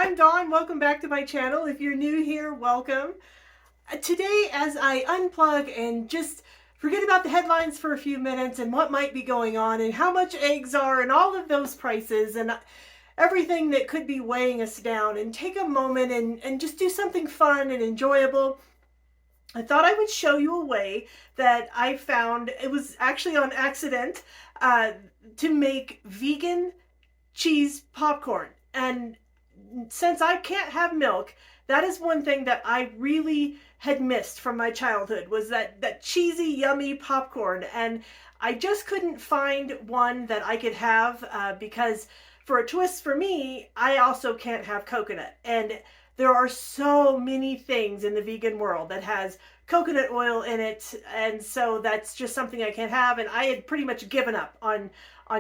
I'm Dawn. Welcome back to my channel. If you're new here, welcome. Today, as I unplug and just forget about the headlines for a few minutes and what might be going on and how much eggs are and all of those prices and everything that could be weighing us down, and take a moment and just do something fun and enjoyable, I thought I would show you a way that I found, it was actually on accident, to make vegan cheese popcorn. And since I can't have milk, that is one thing that I really had missed from my childhood, was that cheesy, yummy popcorn. And I just couldn't find one that I could have because for a twist for me, I also can't have coconut. And there are so many things in the vegan world that has coconut oil in it, and so that's just something I can't have. And I had pretty much given up on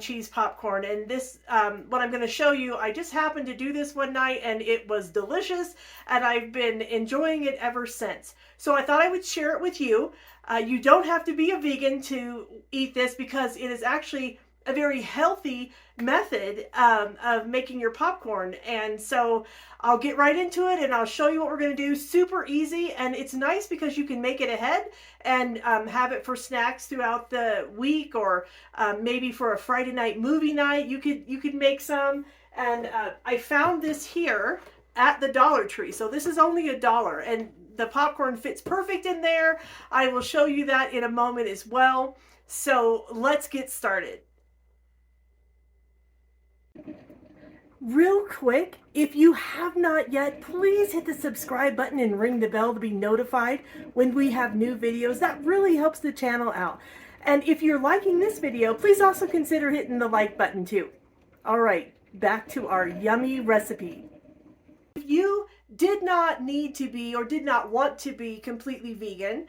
cheese popcorn. And this, what I'm going to show you, I just happened to do this one night and it was delicious, and I've been enjoying it ever since. So I thought I would share it with you. You don't have to be a vegan to eat this, because it is actually a very healthy method of making your popcorn. And so I'll get right into it and I'll show you what we're going to do. Super easy, and it's nice because you can make it ahead and have it for snacks throughout the week, or maybe for a Friday night movie night you could make some. And I found this here at the Dollar Tree, so this is only $1, and the popcorn fits perfect in there. I will show you that in a moment as well. So let's get started. Real quick, if you have not yet, please hit the subscribe button and ring the bell to be notified when we have new videos. That really helps the channel out. And if you're liking this video, please also consider hitting the like button too. All right, back to our yummy recipe. If you did not need to be or did not want to be completely vegan,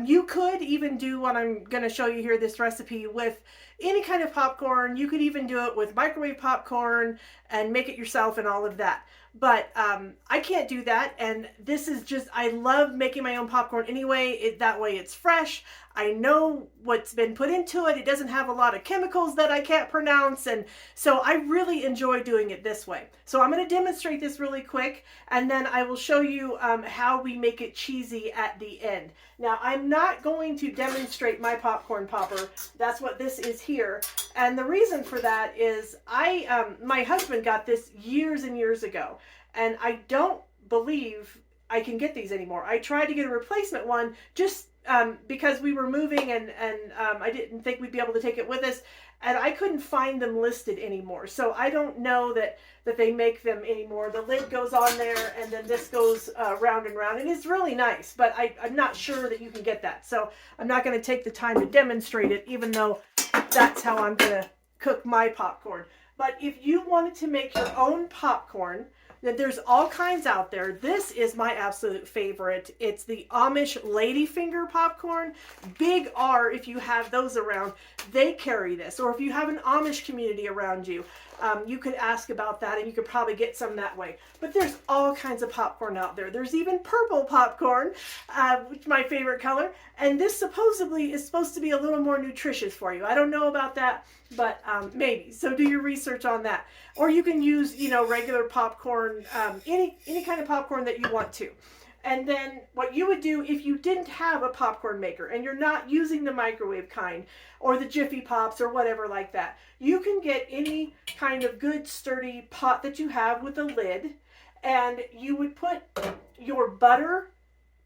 you could even do what I'm going to show you here, this recipe, with any kind of popcorn. You could even do it with microwave popcorn and make it yourself and all of that. But I can't do that, and this is just, I love making my own popcorn anyway. That way it's fresh. I know what's been put into it. It doesn't have a lot of chemicals that I can't pronounce, and so I really enjoy doing it this way. So I'm going to demonstrate this really quick, and then I will show you how we make it cheesy at the end. Now, I'm not going to demonstrate my popcorn popper. That's what this is here, and the reason for that is my husband got this years and years ago, and I don't believe I can get these anymore. I tried to get a replacement one just because we were moving, and I didn't think we'd be able to take it with us, and I couldn't find them listed anymore. So I don't know that they make them anymore. The lid goes on there, and then this goes round and round, and it's really nice, but I'm not sure that you can get that. So I'm not going to take the time to demonstrate it, even though that's how I'm going to cook my popcorn. But if you wanted to make your own popcorn, that there's all kinds out there. This is my absolute favorite. It's the Amish ladyfinger popcorn. Big R if you have those around. They carry this. Or if you have an Amish community around you, you could ask about that, and you could probably get some that way. But there's all kinds of popcorn out there. There's even purple popcorn, which is my favorite color. And this supposedly is supposed to be a little more nutritious for you. I don't know about that, but maybe. So do your research on that. Or you can use, regular popcorn, any kind of popcorn that you want to. And then what you would do if you didn't have a popcorn maker and you're not using the microwave kind or the Jiffy Pops or whatever like that, you can get any kind of good sturdy pot that you have with a lid, and you would put your butter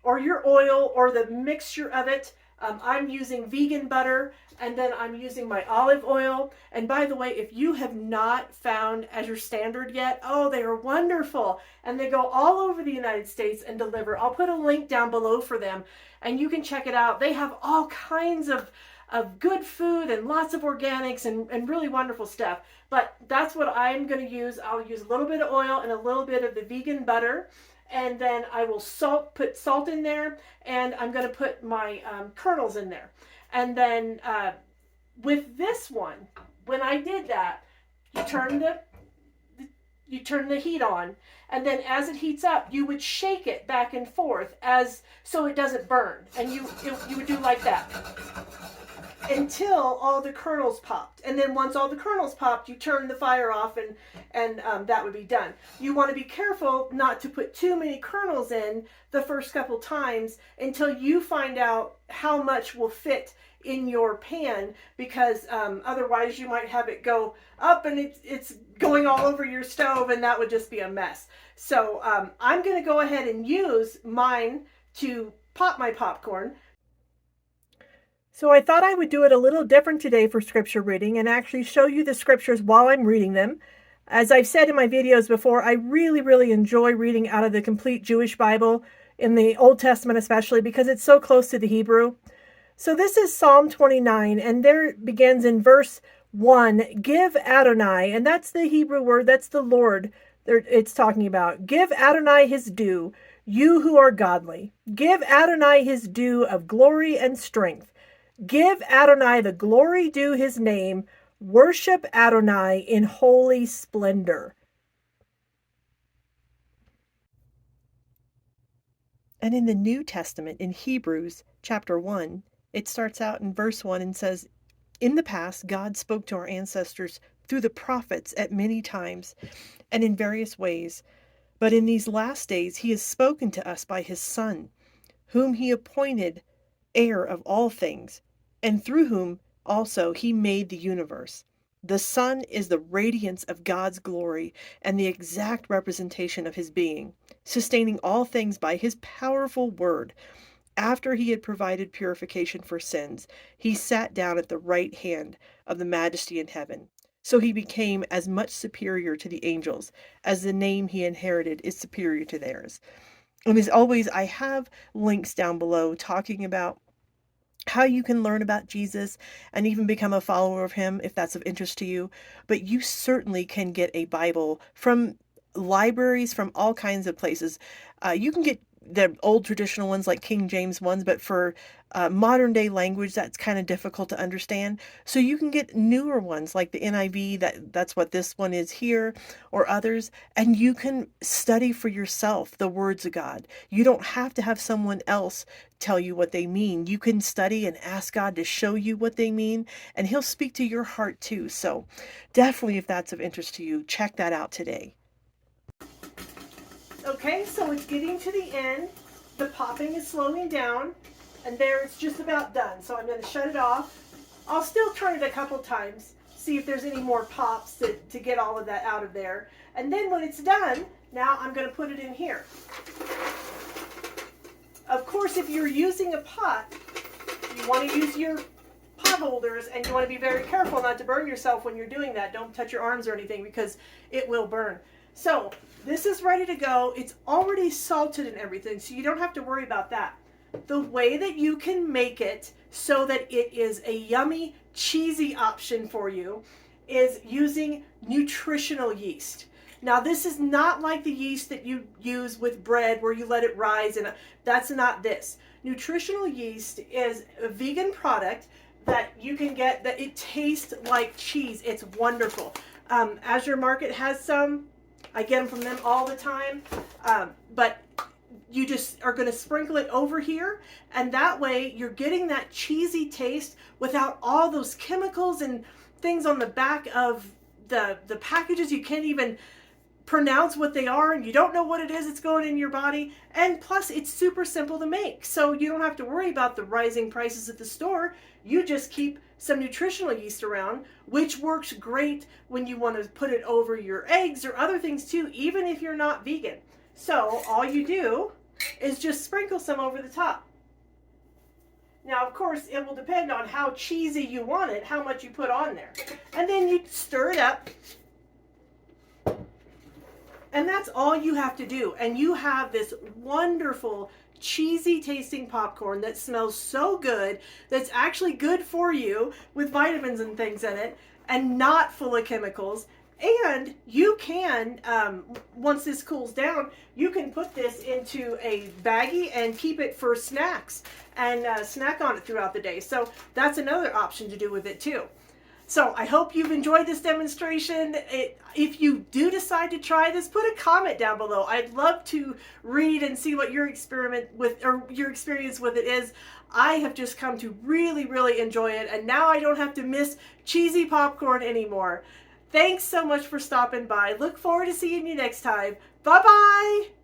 or your oil or the mixture of it. I'm using vegan butter, and then I'm using my olive oil. And by the way, if you have not found as your standard yet, oh, they are wonderful. And they go all over the United States and deliver. I'll put a link down below for them, and you can check it out. They have all kinds of good food and lots of organics and really wonderful stuff. But that's what I'm going to use. I'll use a little bit of oil and a little bit of the vegan butter. And then I will put salt in there, and I'm going to put my kernels in there. And then with this one, when I did that, you turn the heat on, and then as it heats up, you would shake it back and forth so it doesn't burn. And you would do like that. until all the kernels popped. And then once all the kernels popped, you turn the fire off, and that would be done. You want to be careful not to put too many kernels in the first couple times until you find out how much will fit in your pan, because otherwise you might have it go up and it's going all over your stove, and that would just be a mess. So I'm going to go ahead and use mine to pop my popcorn. So I thought I would do it a little different today for scripture reading and actually show you the scriptures while I'm reading them. As I've said in my videos before, I really enjoy reading out of the complete Jewish Bible, in the Old Testament especially, because it's so close to the Hebrew. So this is Psalm 29, and there it begins in verse 1, give Adonai, and that's the Hebrew word, that's the Lord it's talking about. Give Adonai his due, you who are godly. Give Adonai his due of glory and strength. Give Adonai the glory due his name. Worship Adonai in holy splendor. And in the New Testament, in Hebrews chapter 1, it starts out in verse 1 and says, in the past, God spoke to our ancestors through the prophets at many times and in various ways. But in these last days, he has spoken to us by his Son, whom he appointed heir of all things, and through whom also he made the universe. The Son is the radiance of God's glory and the exact representation of his being, sustaining all things by his powerful word. After he had provided purification for sins, he sat down at the right hand of the Majesty in heaven. So he became as much superior to the angels as the name he inherited is superior to theirs. And as always, I have links down below talking about how you can learn about Jesus and even become a follower of him if that's of interest to you. But you certainly can get a Bible from libraries, from all kinds of places. You can get the old traditional ones like King James ones, but for modern day language, that's kind of difficult to understand. So you can get newer ones like the NIV, that's what this one is here, or others, and you can study for yourself the words of God. You don't have to have someone else tell you what they mean. You can study and ask God to show you what they mean, and he'll speak to your heart too. So definitely, if that's of interest to you, check that out today. Okay, so it's getting to the end. The popping is slowing down, and there it's just about done. So I'm going to shut it off. I'll still turn it a couple times, see if there's any more pops to get all of that out of there. And then when it's done, now I'm going to put it in here. Of course, if you're using a pot, you want to use your pot holders, and you want to be very careful not to burn yourself when you're doing that. Don't touch your arms or anything, because it will burn. So this is ready to go. It's already salted and everything, so you don't have to worry about that. The way that you can make it so that it is a yummy, cheesy option for you is using nutritional yeast. Now, this is not like the yeast that you use with bread where you let it rise, and that's not this. Nutritional yeast is a vegan product that you can get that it tastes like cheese. It's wonderful. Azure Market has some. I get them from them all the time, but you just are going to sprinkle it over here, and that way you're getting that cheesy taste without all those chemicals and things on the back of the packages. You can't even pronounce what they are, and you don't know what it is that's going in your body. And plus, it's super simple to make, so you don't have to worry about the rising prices at the store. You just keep some nutritional yeast around, which works great when you want to put it over your eggs or other things too, even if you're not vegan. So all you do is just sprinkle some over the top. Now, of course, it will depend on how cheesy you want it, how much you put on there. And then you stir it up. And that's all you have to do. And you have this wonderful, cheesy tasting popcorn that smells so good, that's actually good for you with vitamins and things in it, and not full of chemicals. And you can, once this cools down, you can put this into a baggie and keep it for snacks and snack on it throughout the day. So that's another option to do with it too. So I hope you've enjoyed this demonstration. If you do decide to try this, put a comment down below. I'd love to read and see what your experiment with, or your experience with it is. I have just come to really, really enjoy it, and now I don't have to miss cheesy popcorn anymore. Thanks so much for stopping by. Look forward to seeing you next time. Bye-bye!